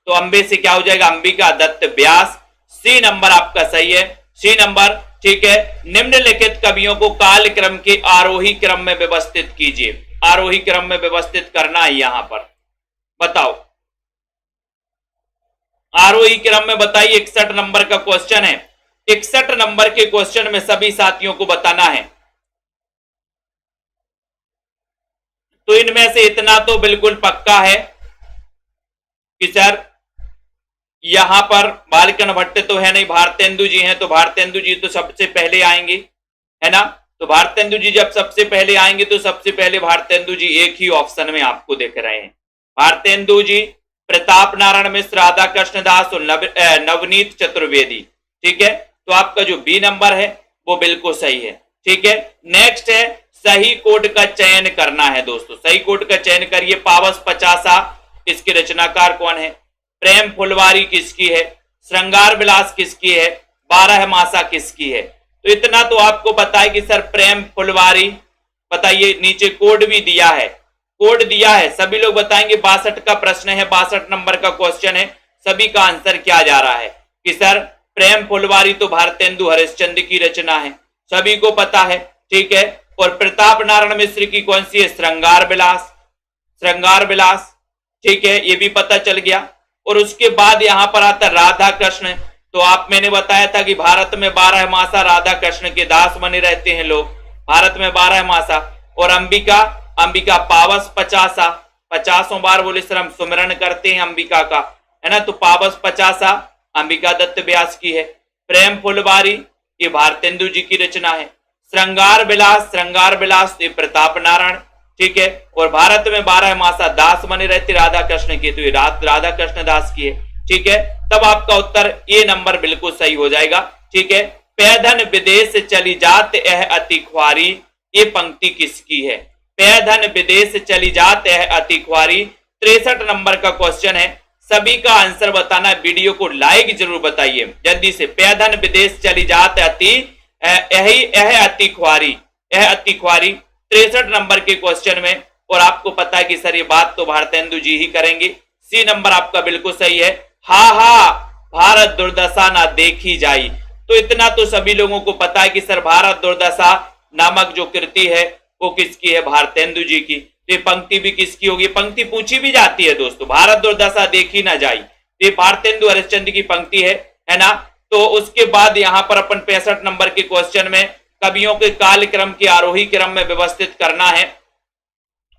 तो अंबे से क्या हो जाएगा? अंबिका दत्त व्यास। सी नंबर आपका सही है, सी नंबर ठीक है। निम्नलिखित कवियों को काल क्रम के आरोही क्रम में व्यवस्थित कीजिए। आरोही क्रम में व्यवस्थित करना है यहां पर, बताओ आरोही क्रम में बताइए। 61 नंबर का क्वेश्चन है, 61 नंबर के क्वेश्चन में सभी साथियों को बताना है। तो इनमें से इतना तो बिल्कुल पक्का है कि सर यहां पर बालकन भट्ट तो है नहीं, भारतेंदु जी हैं, तो भारतेंदु जी तो सबसे पहले आएंगे, है ना। तो भारतेंदु जी जब सबसे पहले आएंगे तो सबसे पहले भारतेंदु जी एक ही ऑप्शन में आपको दिख रहे हैं, भारतेंदु जी, प्रताप नारायण मिश्र, राधा कृष्ण दास और नवनीत चतुर्वेदी। ठीक है, तो आपका जो बी नंबर है वो बिल्कुल सही है। ठीक है, नेक्स्ट है सही कोड का चयन करना है दोस्तों, सही कोड का चयन करिए। पावस पचासा इसके रचनाकार कौन है? प्रेम फुलवारी किसकी है? श्रृंगार विलास किसकी है? 12 मासा किसकी है? तो इतना तो आपको पता है कि सर प्रेम फुलवारी। बताइए, नीचे कोड भी दिया है, कोड दिया है, सभी लोग बताएंगे। 62 का प्रश्न है, 62 नंबर का क्वेश्चन है, सभी का आंसर क्या जा रहा है कि सर प्रेम फुलवारी तो भारतेंदु हरिश्चंद्र की रचना है, सभी को पता है। ठीक है, और प्रताप नारायण मिश्र की कौन सी है? श्रृंगार विलास, श्रृंगार विलास। ठीक है, ये भी पता चल गया। और उसके बाद यहां पर आता राधा कृष्ण। तो आप मैंने बताया था कि भारत में 12 मासा राधा कृष्ण के दास बने रहते हैं लोग, भारत में 12 मासा। और अंबिका, अंबिका पावस पचासा, 50 बार बोले सर हम सुमिरन करते हैं अंबिका का, है ना। तो पावस पचासा अंबिका दत्त व्यास की है। प्रेम फुलवारी ये भारतेंदु जी की रचना है। श्रृंगार विलास, श्रृंगार विलास ये प्रताप नारायण। ठीक है, और भारत में 12 मासा दास बने रहते राधा कृष्ण के, तो ये राधा कृष्ण दास की है। ठीक है, तब आपका उत्तर ए नंबर बिल्कुल सही हो जाएगा। ठीक है, पैधन विदेश चली जात यह अति ख्वारी, ये पंक्ति किसकी है? पैधन विदेश चली जात यह अति ख्वारी। 63 नंबर का क्वेश्चन है, सभी का आंसर बताना, वीडियो को लाइक जरूर बताइए जल्दी से। पैधन विदेश चली जात अति यह अति ख्वारी, यह अति ख्वारी 63 नंबर के क्वेश्चन में। और आपको पता है कि सर ये बात तो भारतेंदु जी ही करेंगे। सी नंबर आपका बिल्कुल सही है। हा हा भारत दुर्दशा ना देखी जाई। तो इतना तो सभी लोगों को पता है कि सर भारत दुर्दशा नामक जो कृति है वो किसकी है? भारतेंदु जी की। तो ये पंक्ति भी किसकी होगी? पंक्ति पूछी भी जाती है दोस्तों, भारत दुर्दशा देखी ना जाई, ये भारतेंदु हरिश्चंद्र की पंक्ति है ना। तो उसके बाद यहां पर अपन 65 नंबर के क्वेश्चन में कवियों के काल क्रम के आरोही क्रम में व्यवस्थित करना है।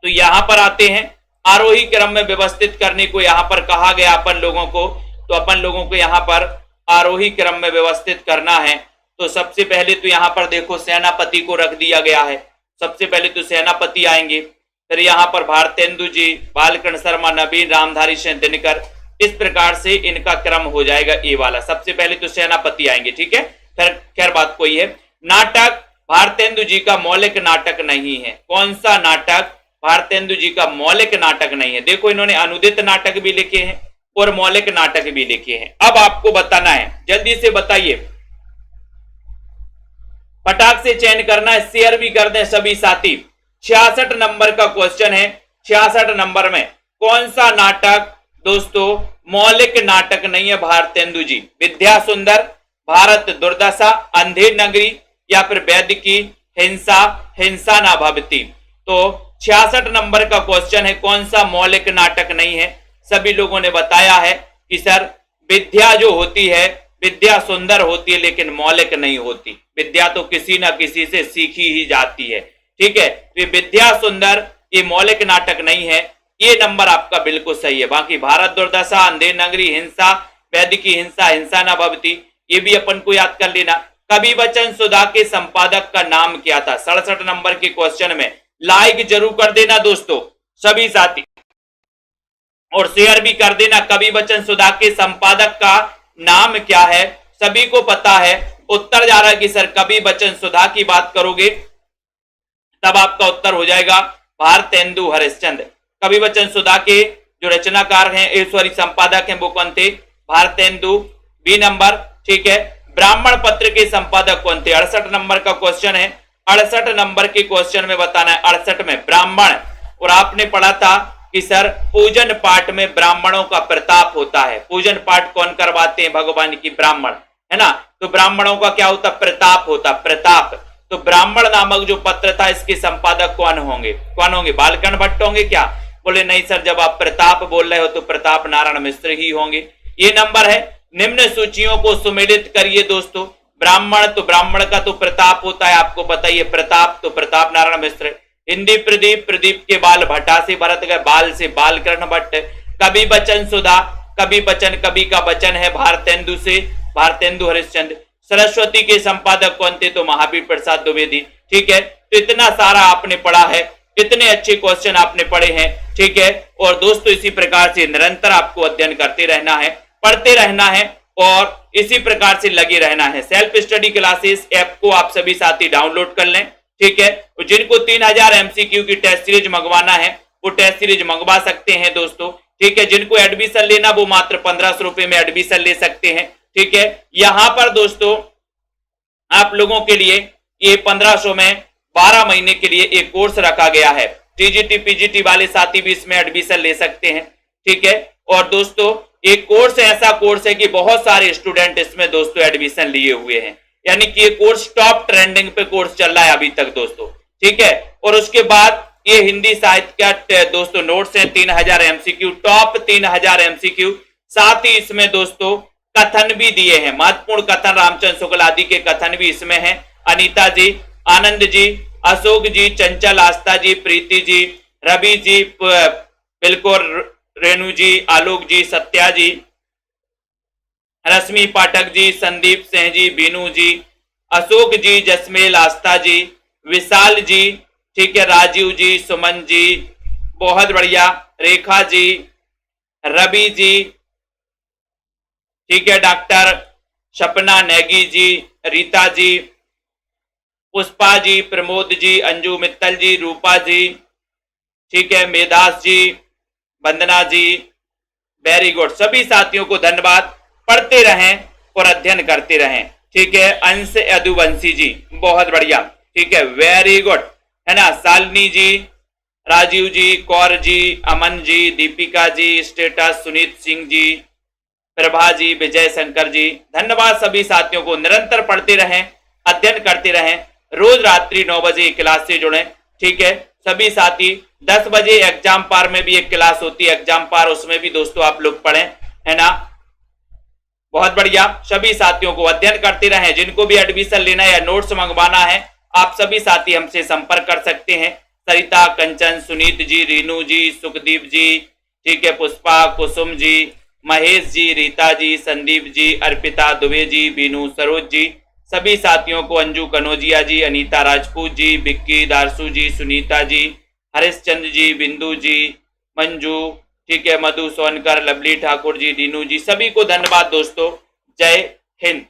तो यहां पर आते हैं, आरोही क्रम में व्यवस्थित करने को यहां पर कहा गया अपन लोगों को। तो अपन लोगों को यहां पर आरोही क्रम में व्यवस्थित करना है। तो सबसे पहले तो यहां पर देखो सेनापति को रख दिया गया है, सबसे पहले तो सेनापति आएंगे, फिर यहां पर भारतेंदु जी, बालकृष्ण शर्मा, नवीन, रामधारी सिंह दिनकर, इस प्रकार से इनका क्रम हो जाएगा ए वाला। सबसे पहले तो सेनापति आएंगे। ठीक है, खैर बात कोई है। नाटक भारतेंदु जी का मौलिक नाटक नहीं है। कौन सा नाटक भारतेंदु जी का मौलिक नाटक नहीं है? देखो इन्होंने अनुदित नाटक भी लिखे हैं और मौलिक नाटक भी लिखे हैं। अब आपको बताना है, जल्दी से बताइए, फटाक से चयन करना है, शेयर भी कर दें सभी साथी। 66 नंबर का क्वेश्चन है, 66 नंबर में कौन सा नाटक दोस्तों मौलिक नाटक नहीं है? भारतेंदु जी, विद्या सुंदर, भारत दुर्दशा, अंधेर नगरी, या फिर वैद्य की हिंसा, हिंसा ना भवती। तो 66 नंबर का क्वेश्चन है, कौन सा मौलिक नाटक नहीं है? सभी लोगों ने बताया है कि सर विद्या जो होती है, विद्या सुंदर होती है लेकिन मौलिक नहीं होती। विद्या तो किसी ना किसी से सीखी ही जाती है। ठीक है, तो विद्या सुंदर ये मौलिक नाटक नहीं है, ये नंबर आपका बिल्कुल सही है। बाकी भारत दुर्दशा, अंधेर नगरी, हिंसा, वैद्य की हिंसा, हिंसा न भवती, ये भी अपन को याद कर लेना। कवि वचन सुधा के संपादक का नाम क्या था? 67 नंबर के क्वेश्चन में लाइक जरूर कर देना दोस्तों सभी साथी, और शेयर भी कर देना। कवि वचन सुधा के संपादक का नाम क्या है? सभी को पता है। उत्तर जा रहा है कि सर कवि वचन सुधा की बात करोगे तब आपका उत्तर हो जाएगा भारतेंदु हरिश्चंद्र। कवि वचन सुधा के जो रचनाकार हैं, संपादक हैं, वो कौन थे? भारतेंदु। बी नंबर, ठीक है। ब्राह्मण पत्र के संपादक कौन थे? 68 नंबर का क्वेश्चन है। 68 नंबर के क्वेश्चन में बताना है, 68 में ब्राह्मण। और आपने पढ़ा था कि सर पूजन पाठ में ब्राह्मणों का प्रताप होता है। पूजन पाठ कौन करवाते हैं? भगवान की ब्राह्मण, है ना। तो ब्राह्मणों का क्या होता? प्रताप होता, प्रताप। तो ब्राह्मण नामक जो पत्र था, इसके संपादक कौन होंगे? कौन होंगे? बालकन भट्ट होंगे क्या? बोले नहीं सर, जब आप प्रताप बोल रहे हो तो प्रताप नारायण मिश्र ही होंगे। ये नंबर है। निम्न सूचियों को सुमेलित करिए दोस्तों। ब्राह्मण, तो ब्राह्मण का तो प्रताप होता है, आपको बताइए प्रताप, तो प्रताप नारायण मिश्र। हिंदी प्रदीप, प्रदीप के बाल भट्टा से भरत गए, बाल से बालकर्ण भट्ट। कवि बचन सुधा, कवि बचन, कवि का बचन है भारतेंदु से, भारतेंदु हरिश्चंद्र। सरस्वती के संपादक कौन थे? तो महावीर प्रसाद द्विवेदी। ठीक है, तो इतना सारा आपने पढ़ा है, इतने अच्छे क्वेश्चन आपने पढ़े हैं। ठीक है, और दोस्तों इसी प्रकार से निरंतर आपको अध्ययन करते रहना है, पढ़ते रहना है और इसी प्रकार से लगे रहना है। सेल्फ स्टडी क्लासेस ऐप को आप सभी साथी डाउनलोड कर लें। ठीक है, तो जिनको 3000 एमसीक्यू की टेस्ट सीरीज मंगवाना है वो टेस्ट सीरीज मंगवा सकते हैं दोस्तों। ठीक है, जिनको एडमिशन लेना वो मात्र 1500 रुपए में एडमिशन ले सकते हैं। ठीक है, यहां पर दोस्तों आप लोगों के लिए ये 1500 में 12 महीने के लिए एक कोर्स रखा गया है। टीजीटी पीजीटी वाले साथी भी इसमें एडमिशन ले सकते हैं। ठीक है, और दोस्तों एक कोर्स ऐसा कोर्स है कि बहुत सारे स्टूडेंट इसमें दोस्तों एडमिशन लिए हुए हैं, यानी कि ये कोर्स टॉप ट्रेंडिंग पे कोर्स चल रहा है अभी तक दोस्तों। ठीक है, और उसके बाद ये हिंदी साहित्य का दोस्तों नोट्स है 3000 एमसीक्यू, टॉप 3000 एमसीक्यू। साथ ही इसमें दोस्तों कथन भी दिए हैं, महत्वपूर्ण कथन, रामचंद्र शुक्ल आदि के कथन भी इसमें हैं। अनीता जी, आनंद जी, अशोक जी, चंचल, आस्था जी, प्रीति जी, रवि जी, बिल्कुल रेणु जी, आलोक जी, सत्या जी, रश्मि पाठक जी, संदीप सिंह जी, बीनू जी, अशोक जी, जसमेल, आस्था जी, विशाल जी, ठीक है, राजीव जी, सुमन जी, बहुत बढ़िया, रेखा जी, रवि जी, ठीक है, डॉक्टर सपना नेगी जी, रीता जी, पुष्पा जी, प्रमोद जी, अंजू मित्तल जी, रूपा जी, ठीक है, मेधास जी, वंदना जी, वेरी गुड। सभी साथियों को धन्यवाद। पढ़ते रहें और अध्ययन करते रहें। ठीक है, अंश यदुवंशी जी, बहुत बढ़िया, ठीक है, वेरी गुड, है ना। शालिनी जी, राजीव जी, कौर जी, अमन जी, दीपिका जी, स्टेटस, सुनीत सिंह जी, प्रभा जी, विजय शंकर जी, धन्यवाद। सभी साथियों को निरंतर पढ़ते रहें, अध्ययन करते रहें, रोज रात्रि 9 बजे क्लास से जुड़ें। ठीक है, सभी साथी 10 बजे एग्जाम पार में भी एक क्लास होती है, एग्जाम पार, उसमें भी दोस्तों आप लोग पढ़ें, है ना। बहुत बढ़िया, सभी साथियों को अध्ययन करते रहें। जिनको भी एडमिशन लेना है या नोट्स मंगवाना है आप सभी साथी हमसे संपर्क कर सकते हैं। सरिता, कंचन, सुनीत जी, रीनू जी, सुखदीप जी, ठीक है, पुष्पा, कुसुम जी, महेश जी, रीता जी, संदीप जी, अर्पिता दुबे जी, बीनू, सरोज जी, सभी साथियों को, अंजू कनौजिया जी, अनीता राजपूत जी, विक्की, दारसू जी, सुनीता जी, हरिश्चंद्र जी, बिंदु जी, मंजू, ठीक है, मधु सोनकर, लवली ठाकुर जी, दीनू जी, सभी को धन्यवाद दोस्तों। जय हिंद।